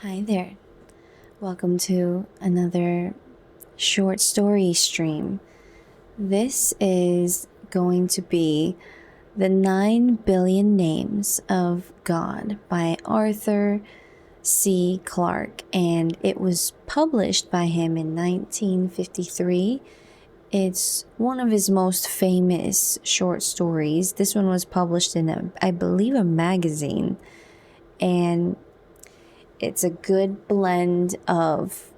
Hi there. Welcome to another short story stream. This is going to be The 9 Billion Names of God by Arthur C. Clarke, and it was published by him in 1953. It's one of his most famous short stories. This one was published in, I believe, a magazine, and it's a good blend of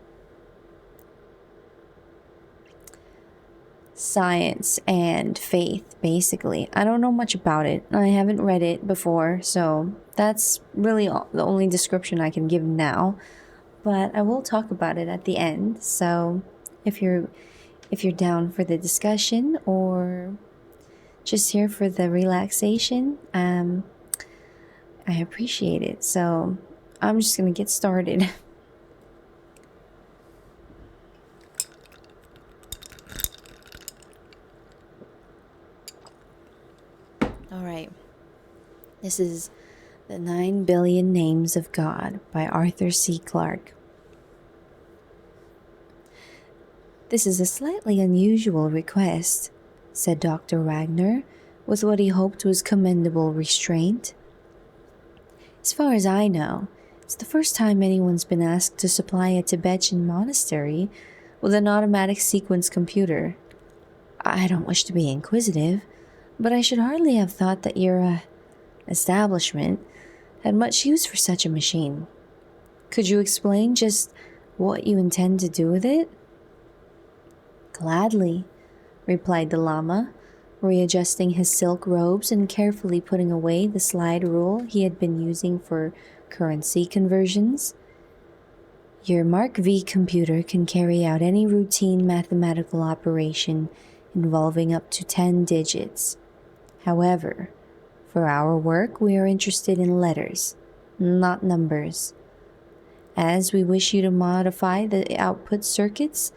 science and faith, basically. I don't know much about it. I haven't read it before, so that's really the only description I can give now. But I will talk about it at the end. So if you're down for the discussion or just here for the relaxation, I appreciate it. So I'm just gonna get started. All right. This is The 9 Billion Names of God by Arthur C. Clarke. This is a slightly unusual request, said Dr. Wagner, with what he hoped was commendable restraint. As far as I know, it's the first time anyone's been asked to supply a Tibetan monastery with an automatic sequence computer. I don't wish to be inquisitive, but I should hardly have thought that your establishment had much use for such a machine. Could you explain just what you intend to do with it? Gladly, replied the Lama, readjusting his silk robes and carefully putting away the slide rule he had been using for currency conversions. Your Mark V computer can carry out any routine mathematical operation involving up to 10 digits. However, for our work, we are interested in letters, not numbers. As we wish you to modify the output circuits,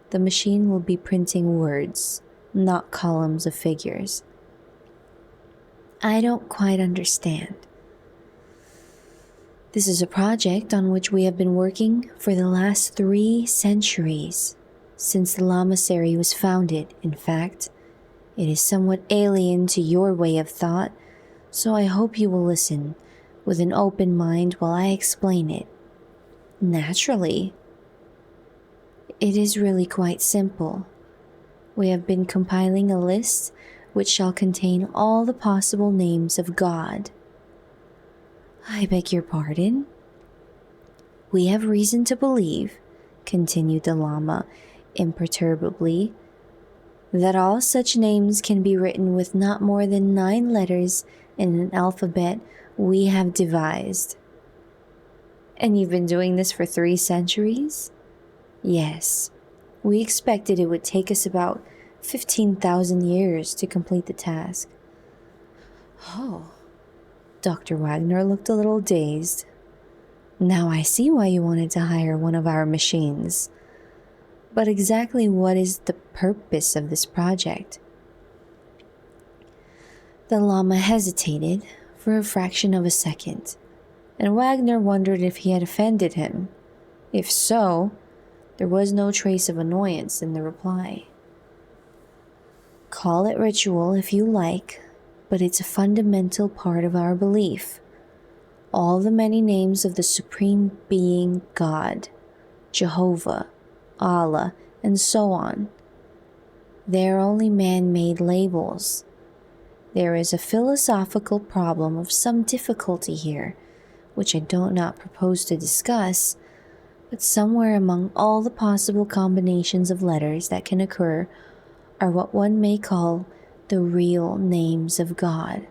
the machine will be printing words, not columns of figures. I don't quite understand. This is a project on which we have been working for the last 3 centuries, since the Lamasery was founded, in fact. It is somewhat alien to your way of thought, so I hope you will listen with an open mind while I explain it. Naturally. It is really quite simple. We have been compiling a list which shall contain all the possible names of God. I beg your pardon? We have reason to believe, continued the Lama imperturbably, that all such names can be written with not more than 9 letters in an alphabet we have devised. And you've been doing this for 3 centuries? Yes. We expected it would take us about 15,000 years to complete the task. Oh. Dr. Wagner looked a little dazed. Now I see why you wanted to hire one of our machines. But exactly what is the purpose of this project? The Lama hesitated for a fraction of a second, and Wagner wondered if he had offended him. If so, there was no trace of annoyance in the reply. Call it ritual if you like, but it's a fundamental part of our belief. All the many names of the Supreme Being God, Jehovah, Allah, and so on. They are only man-made labels. There is a philosophical problem of some difficulty here, which I do not propose to discuss, but somewhere among all the possible combinations of letters that can occur are what one may call the real names of God.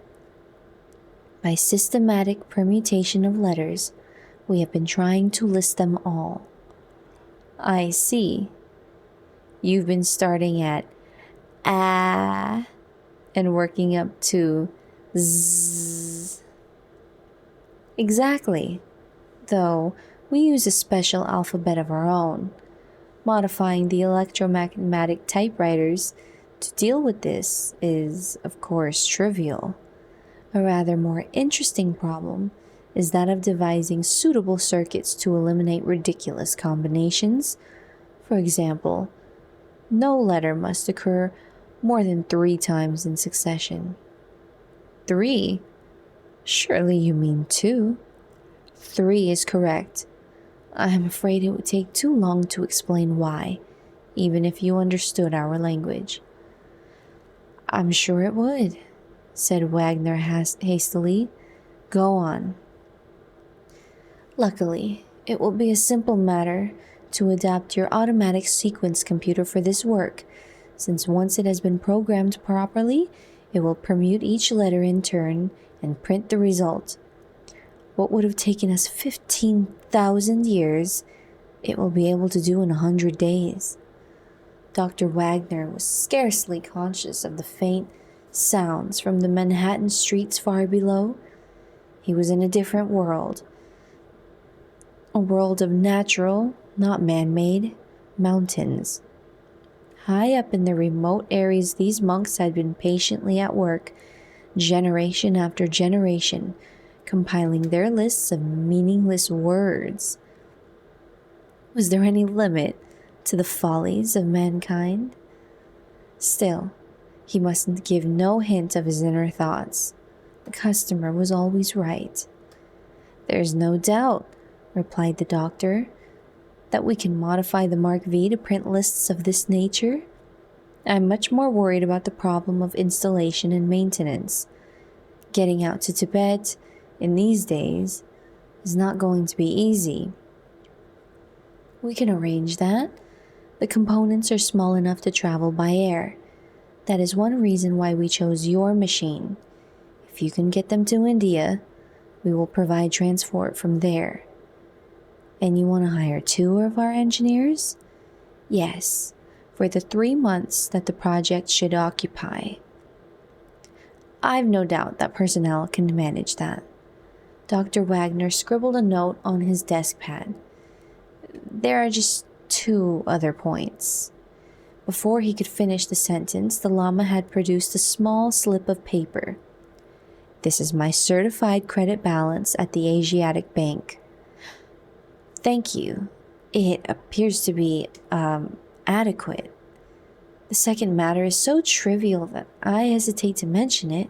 By systematic permutation of letters, we have been trying to list them all. I see. You've been starting at A and working up to Z. Exactly. Though we use a special alphabet of our own, modifying the electromagnetic typewriters to deal with this is, of course, trivial. A rather more interesting problem is that of devising suitable circuits to eliminate ridiculous combinations. For example, no letter must occur more than 3 times in succession. 3? Surely you mean 2? 3 is correct. I am afraid it would take too long to explain why, even if you understood our language. I'm sure it would, said Wagner hastily. Go on. Luckily, it will be a simple matter to adapt your automatic sequence computer for this work, since once it has been programmed properly, it will permute each letter in turn and print the result. What would have taken us 15,000 years, it will be able to do in 100 days. Dr. Wagner was scarcely conscious of the faint sounds from the Manhattan streets far below. He was in a different world. A world of natural, not man-made, mountains. High up in the remote areas, these monks had been patiently at work, generation after generation, compiling their lists of meaningless words. Was there any limit to the follies of mankind? Still, he must give no hint of his inner thoughts. The customer was always right. There's no doubt, replied the doctor, that we can modify the Mark V to print lists of this nature. I'm much more worried about the problem of installation and maintenance. Getting out to Tibet in these days is not going to be easy. We can arrange that. The components are small enough to travel by air. That is one reason why we chose your machine. If you can get them to India, we will provide transport from there. And you want to hire 2 of our engineers? Yes, for the 3 months that the project should occupy. I've no doubt that personnel can manage that. Dr. Wagner scribbled a note on his desk pad. There are just 2 other points. Before he could finish the sentence, the Lama had produced a small slip of paper. This is my certified credit balance at the Asiatic Bank. Thank you. It appears to be, adequate. The second matter is so trivial that I hesitate to mention it,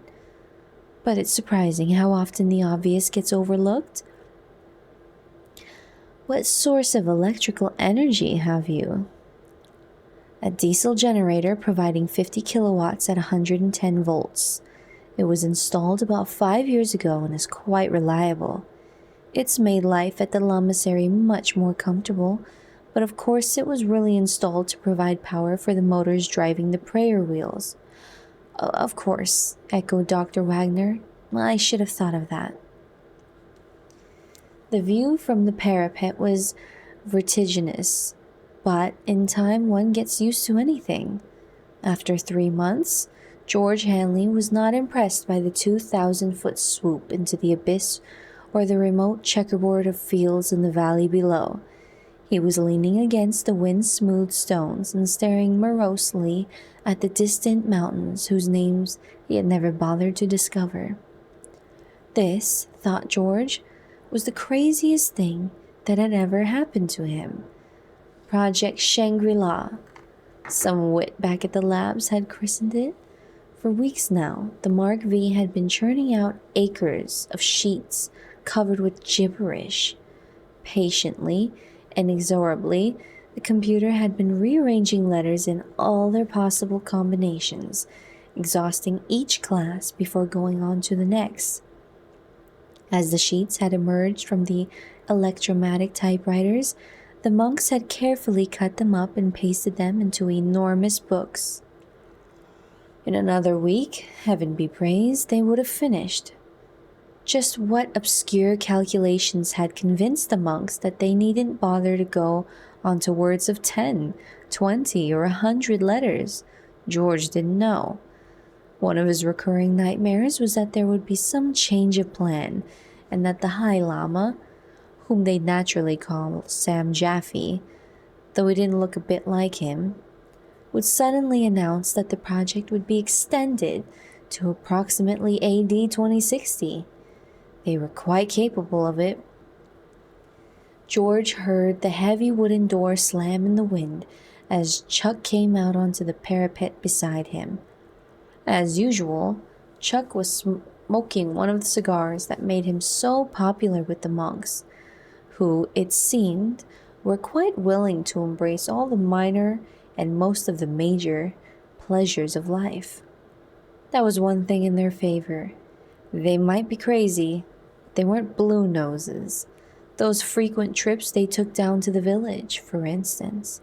but it's surprising how often the obvious gets overlooked. What source of electrical energy have you? A diesel generator providing 50 kilowatts at 110 volts. It was installed about 5 years ago and is quite reliable. It's made life at the Lamasery much more comfortable, but of course it was really installed to provide power for the motors driving the prayer wheels. Of course, echoed Dr. Wagner. I should have thought of that. The view from the parapet was vertiginous, but in time one gets used to anything. After 3 months, George Hanley was not impressed by the 2,000-foot swoop into the abyss or the remote checkerboard of fields in the valley below. He was leaning against the wind-smoothed stones and staring morosely at the distant mountains whose names he had never bothered to discover. This, thought George, was the craziest thing that had ever happened to him. Project Shangri-La, some wit back at the labs had christened it. For weeks now, the Mark V had been churning out acres of sheets covered with gibberish. Patiently, inexorably, the computer had been rearranging letters in all their possible combinations, exhausting each class before going on to the next. As the sheets had emerged from the electromatic typewriters, the monks had carefully cut them up and pasted them into enormous books. In another week, heaven be praised, they would have finished. Just what obscure calculations had convinced the monks that they needn't bother to go on to words of 10, 20, or 100 letters, George didn't know. One of his recurring nightmares was that there would be some change of plan, and that the High Lama, whom they'd naturally call Sam Jaffe, though he didn't look a bit like him, would suddenly announce that the project would be extended to approximately AD 2060. They were quite capable of it. George heard the heavy wooden door slam in the wind as Chuck came out onto the parapet beside him. As usual, Chuck was smoking one of the cigars that made him so popular with the monks, who, it seemed, were quite willing to embrace all the minor and most of the major pleasures of life. That was one thing in their favor. They might be crazy, but they weren't blue noses. Those frequent trips they took down to the village, for instance.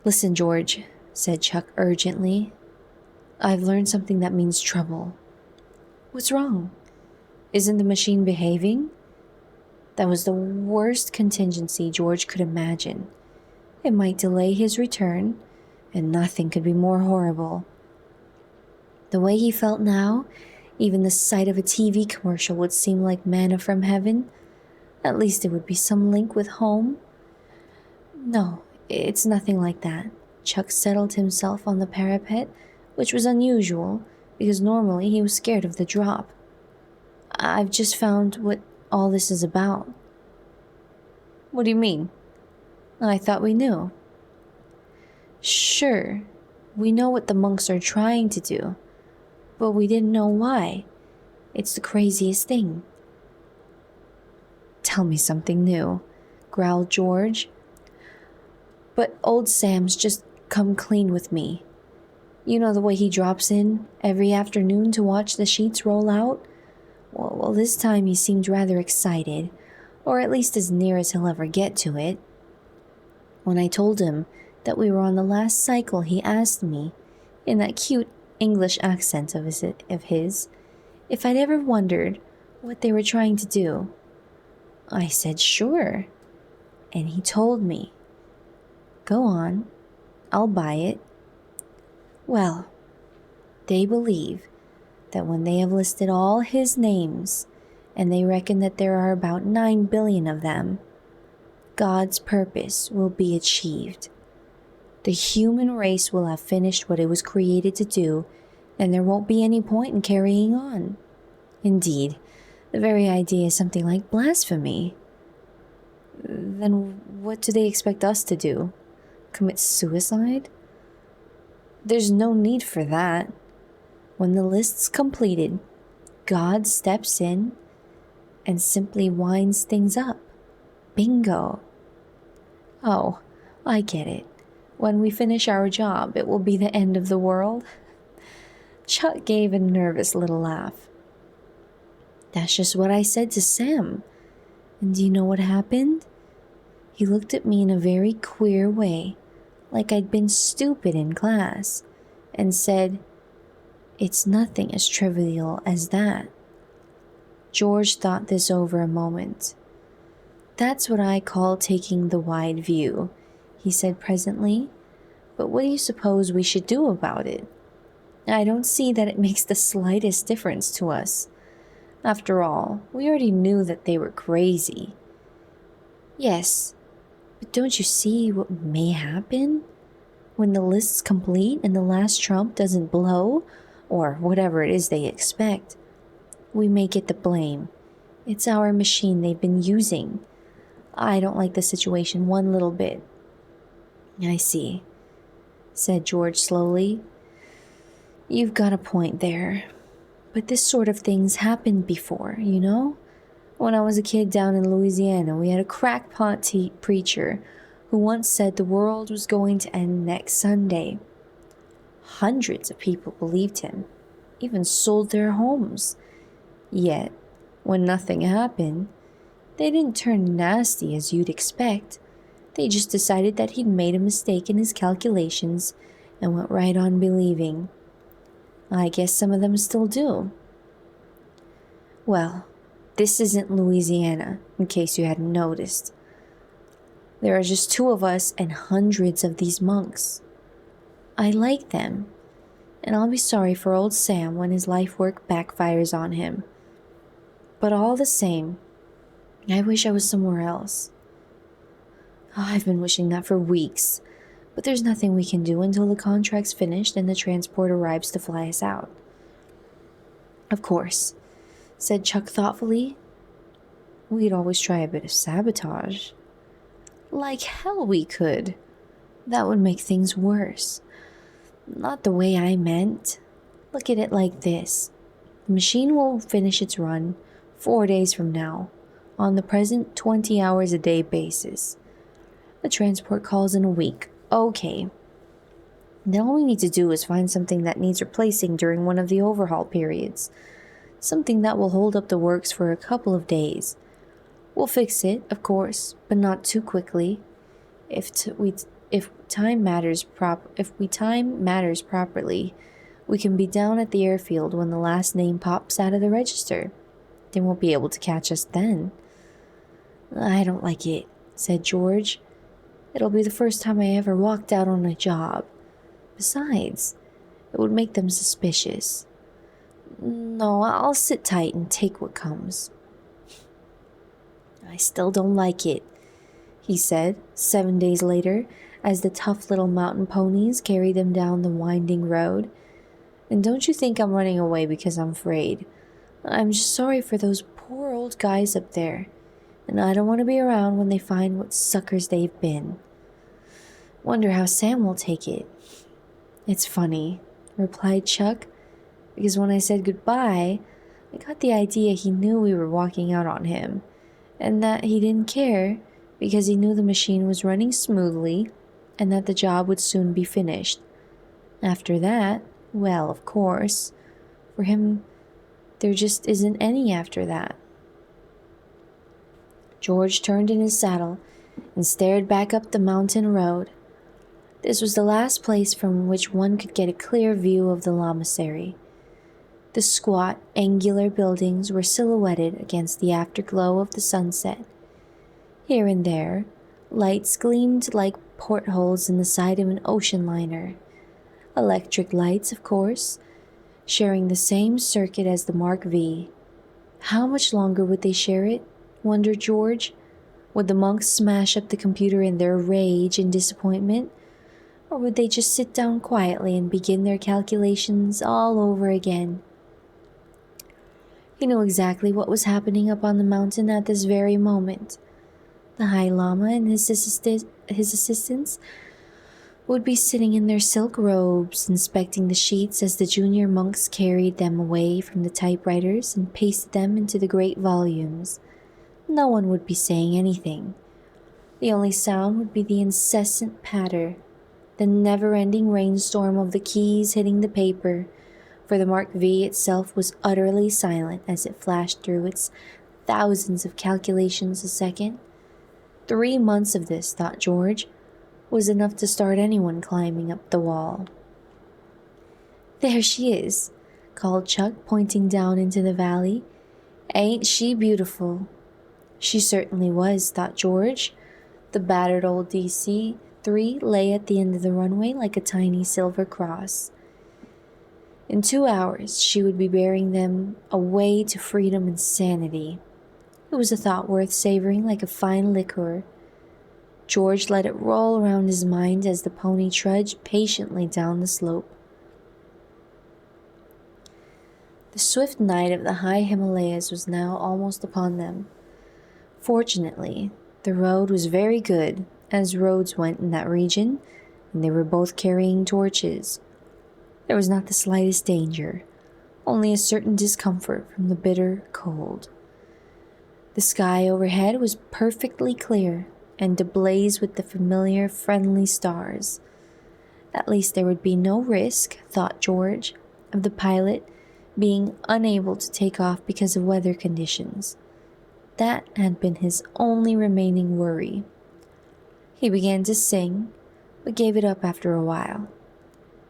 "Listen, George," said Chuck urgently. "I've learned something that means trouble." "What's wrong? Isn't the machine behaving?" That was the worst contingency George could imagine. It might delay his return, and nothing could be more horrible. The way he felt now, even the sight of a TV commercial would seem like manna from heaven. At least it would be some link with home. "No, it's nothing like that." Chuck settled himself on the parapet, which was unusual because normally he was scared of the drop. "I've just found what all this is about." "What do you mean?" "I thought we knew." "Sure, we know what the monks are trying to do, but we didn't know why. It's the craziest thing." "Tell me something new," growled George. "But old Sam's just come clean with me. You know the way he drops in every afternoon to watch the sheets roll out? Well, this time he seemed rather excited, or at least as near as he'll ever get to it. When I told him that we were on the last cycle, he asked me, in that cute English accent of his, if I'd ever wondered what they were trying to do. I said sure, and he told me. Go on, I'll buy it. Well, they believe that when they have listed all his names, and they reckon that there are about 9 billion of them, God's purpose will be achieved. The human race will have finished what it was created to do, and there won't be any point in carrying on. Indeed, the very idea is something like blasphemy. Then what do they expect us to do? Commit suicide? There's no need for that. When the list's completed, God steps in and simply winds things up. Bingo. Oh, I get it. When we finish our job, it will be the end of the world. Chuck gave a nervous little laugh. That's just what I said to Sam. And do you know what happened? He looked at me in a very queer way, like I'd been stupid in class, and said, "It's nothing as trivial as that." George thought this over a moment. "That's what I call taking the wide view," he said presently. "But what do you suppose we should do about it? I don't see that it makes the slightest difference to us. After all, we already knew that they were crazy." "Yes, but don't you see what may happen? When the list's complete and the last trump doesn't blow, or whatever it is they expect, we may get the blame. It's our machine they've been using. I don't like the situation one little bit." "I see," said George slowly. "You've got a point there. But this sort of thing's happened before, you know? When I was a kid down in Louisiana, we had a crackpot preacher who once said the world was going to end next Sunday. Hundreds of people believed him, even sold their homes. Yet, when nothing happened, they didn't turn nasty as you'd expect. They just decided that he'd made a mistake in his calculations and went right on believing. I guess some of them still do. Well, this isn't Louisiana, in case you hadn't noticed. There are just 2 of us and hundreds of these monks. I like them, and I'll be sorry for old Sam when his life work backfires on him. But all the same, I wish I was somewhere else. Oh, I've been wishing that for weeks, but there's nothing we can do until the contract's finished and the transport arrives to fly us out. Of course, said Chuck thoughtfully. We'd always try a bit of sabotage. Like hell we could. That would make things worse. Not the way I meant. Look at it like this. The machine will finish its run 4 days from now, on the present 20 hours a day basis. The transport calls in a week. Okay. Then all we need to do is find something that needs replacing during one of the overhaul periods. Something that will hold up the works for a couple of days. We'll fix it, of course, but not too quickly. If time matters properly, we can be down at the airfield when the last name pops out of the register. They won't be able to catch us then. I don't like it, said George. It'll be the first time I ever walked out on a job. Besides, it would make them suspicious. No, I'll sit tight and take what comes. I still don't like it, he said 7 days later, as the tough little mountain ponies carried them down the winding road. And don't you think I'm running away because I'm afraid. I'm just sorry for those poor old guys up there, and I don't want to be around when they find what suckers they've been. Wonder how Sam will take it. It's funny, replied Chuck, because when I said goodbye, I got the idea he knew we were walking out on him, and that he didn't care because he knew the machine was running smoothly and that the job would soon be finished. After that, well, of course, for him, there just isn't any after that. George turned in his saddle and stared back up the mountain road. This was the last place from which one could get a clear view of the Lamasery. The squat, angular buildings were silhouetted against the afterglow of the sunset. Here and there, lights gleamed like portholes in the side of an ocean liner. Electric lights, of course, sharing the same circuit as the Mark V. How much longer would they share it? Wondered George. Would the monks smash up the computer in their rage and disappointment? Or would they just sit down quietly and begin their calculations all over again? He knew exactly what was happening up on the mountain at this very moment. The High Lama and his assistants would be sitting in their silk robes, inspecting the sheets as the junior monks carried them away from the typewriters and pasted them into the great volumes. No one would be saying anything. The only sound would be the incessant patter, the never-ending rainstorm of the keys hitting the paper, for the Mark V itself was utterly silent as it flashed through its thousands of calculations a second. 3 months of this, thought George, was enough to start anyone climbing up the wall. There she is, called Chuck, pointing down into the valley. Ain't she beautiful? She certainly was, thought George. The battered old DC-3 lay at the end of the runway like a tiny silver cross. In 2 hours, she would be bearing them away to freedom and sanity. It was a thought worth savoring like a fine liqueur. George let it roll around his mind as the pony trudged patiently down the slope. The swift night of the high Himalayas was now almost upon them. Fortunately, the road was very good, as roads went in that region, and they were both carrying torches. There was not the slightest danger, only a certain discomfort from the bitter cold. The sky overhead was perfectly clear and ablaze with the familiar, friendly stars. At least there would be no risk, thought George, of the pilot being unable to take off because of weather conditions. That had been his only remaining worry. He began to sing, but gave it up after a while.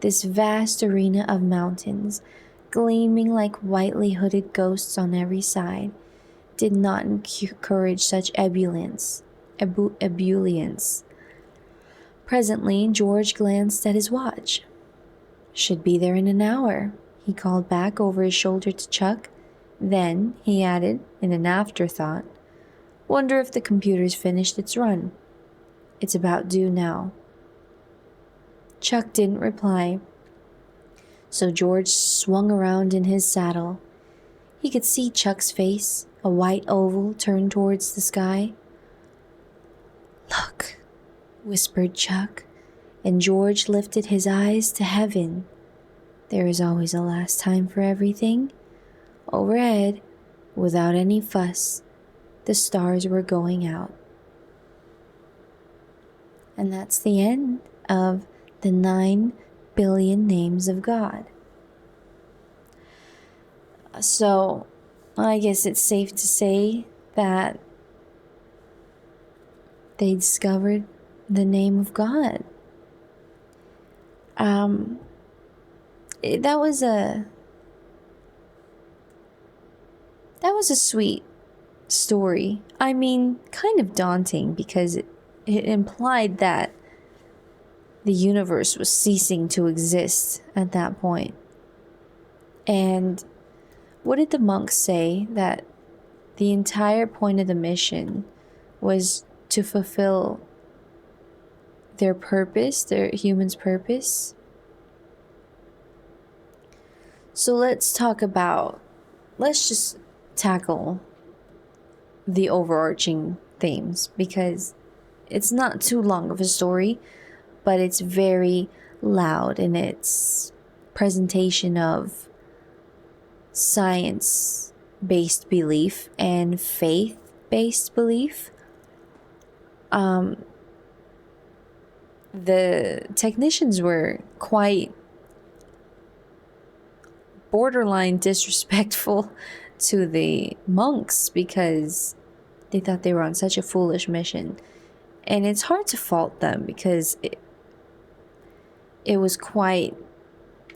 This vast arena of mountains, gleaming like whitely hooded ghosts on every side, did not encourage such ebullience. Presently, George glanced at his watch. Should be there in an hour, he called back over his shoulder to Chuck. Then, he added, in an afterthought, wonder if the computer's finished its run. It's about due now. Chuck didn't reply, so George swung around in his saddle. He could see Chuck's face, a white oval turned towards the sky. "Look," whispered Chuck, and George lifted his eyes to heaven. There is always a last time for everything. Overhead, without any fuss, the stars were going out. And that's the end of the 9 billion names of God. So, I guess it's safe to say that they discovered the name of God. That was a sweet story. I mean, kind of daunting because it implied that the universe was ceasing to exist at that point. And what did the monks say? That the entire point of the mission was to fulfill their purpose, their human's purpose. So let's just tackle the overarching themes, because it's not too long of a story, but it's very loud in its presentation of science-based belief and faith-based belief. The technicians were quite borderline disrespectful to the monks because they thought they were on such a foolish mission. And it's hard to fault them because it was quite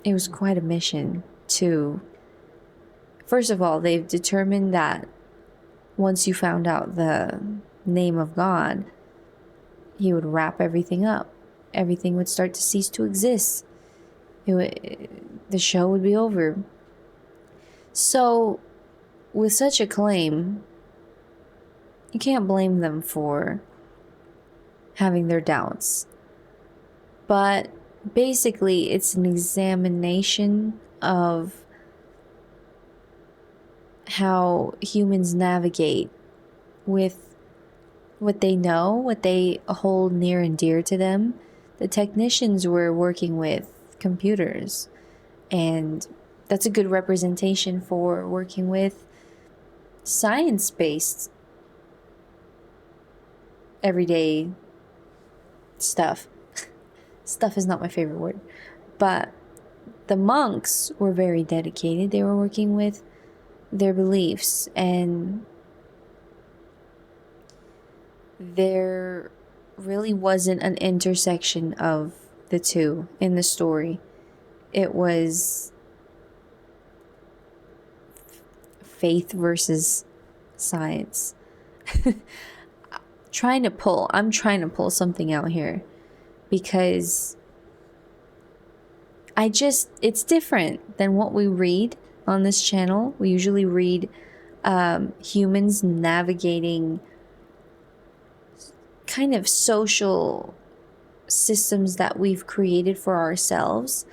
a mission to... First of all, they've determined that once you found out the name of God, he would wrap everything up. Everything would start to cease to exist. The show would be over. So, with such a claim, you can't blame them for having their doubts. But basically, it's an examination of how humans navigate with what they know, what they hold near and dear to them. The technicians were working with computers, and that's a good representation for working with science-based everyday stuff. Stuff is not my favorite word. But the monks were very dedicated. They were working with their beliefs, and there really wasn't an intersection of the two in the story. It was faith versus science. I'm trying to pull something out here because it's different than what we read on this channel. We usually read humans navigating kind of social systems that we've created for ourselves.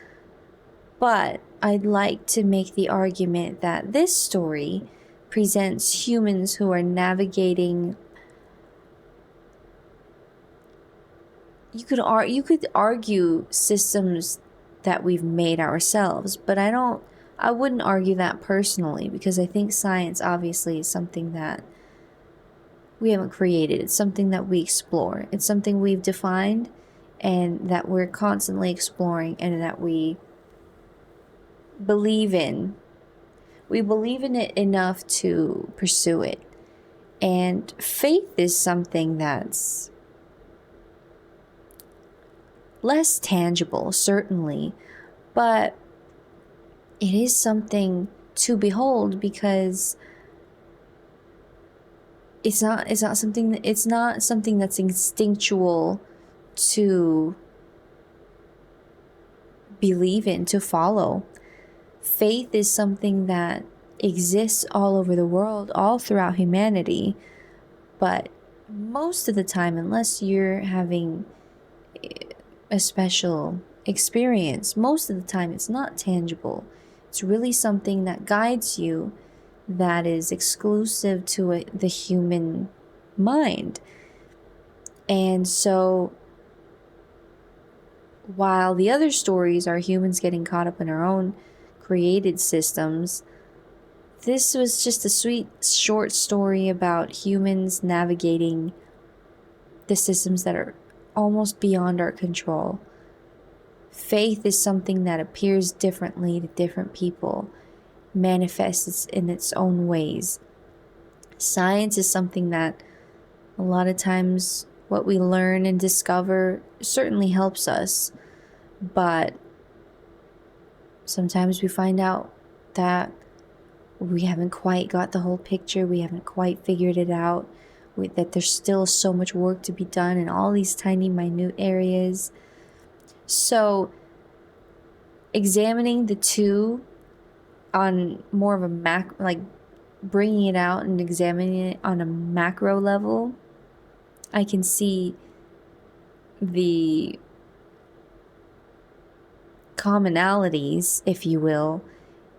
But I'd like to make the argument that this story presents humans who are navigating... You could argue systems that we've made ourselves, but I wouldn't argue that personally, because I think science obviously is something that we haven't created. It's something that we explore. It's something we've defined and that we're constantly exploring and that we believe in. We believe in it enough to pursue it. And faith is something that's less tangible, certainly, but it is something to behold because it's not something that's instinctual to believe in, to follow. Faith is something that exists all over the world, all throughout humanity, but most of the time, unless you're having a special experience, most of the time it's not tangible. It's really something that guides you that is exclusive to the human mind. And so, while the other stories are humans getting caught up in our own created systems, this was just a sweet short story about humans navigating the systems that are almost beyond our control. Faith is something that appears differently to different people, manifests in its own ways. Science is something that a lot of times what we learn and discover certainly helps us, but sometimes we find out that we haven't quite got the whole picture, we haven't quite figured it out, that there's still so much work to be done in all these tiny, minute areas. So, examining the two on more of a like bringing it out and examining it on a macro level, I can see the commonalities, if you will.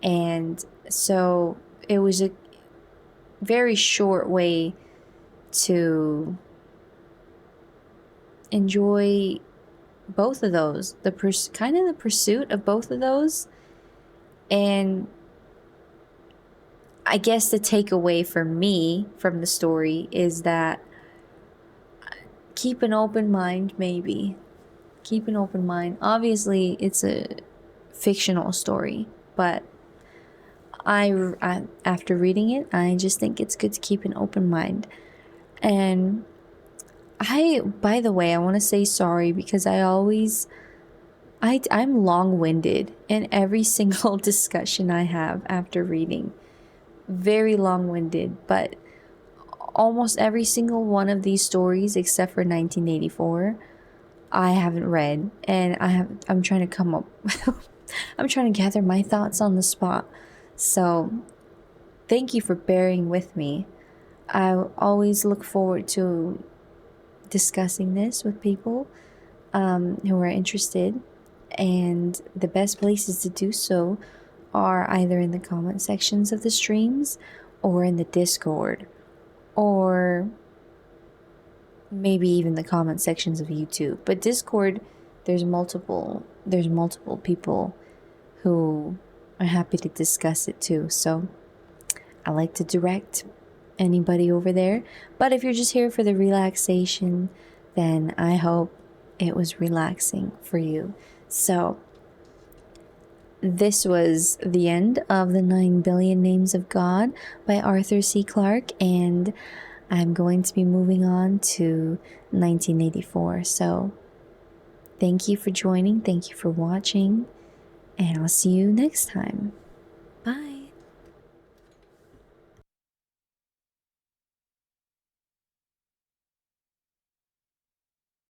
And so it was a very short way to enjoy both of those, kind of the pursuit of both of those. And I guess the takeaway for me from the story is that keep an open mind, maybe. Keep an open mind. Obviously, it's a fictional story, but I after reading it, I just think it's good to keep an open mind. And by the way, I want to say sorry because I'm long-winded in every single discussion I have after reading. Very long-winded, but almost every single one of these stories except for 1984 I haven't read, and I'm trying to come up I'm trying to gather my thoughts on the spot. So thank you for bearing with me. I always look forward to discussing this with people who are interested, and the best places to do so are either in the comment sections of the streams or in the Discord, or maybe even the comment sections of YouTube. But Discord, there's multiple people who are happy to discuss it too. So I like to direct anybody over there. But if you're just here for the relaxation, then I hope it was relaxing for you. So this was the end of the 9 Billion Names of God by Arthur C. Clarke, and I'm going to be moving on to 1984. So thank you for joining, thank you for watching, and I'll see you next time.